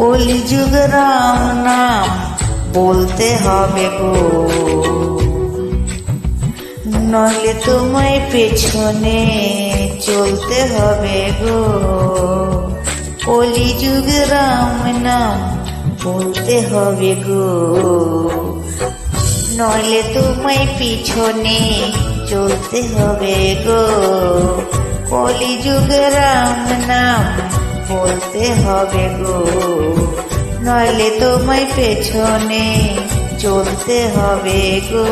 কলিযুগ রাম নাম বলতে হবে গো, নইলে তোমায় পেছনে চলতে হবে গো। কলিযুগ রাম নাম বলতে হবে গো, নইলে তোমায় পিছনে চলতে হবে গো। কলিযুগ রাম নাম বলতে হবে গো, নইলে তোমায় পেছনে চলতে হবে গো।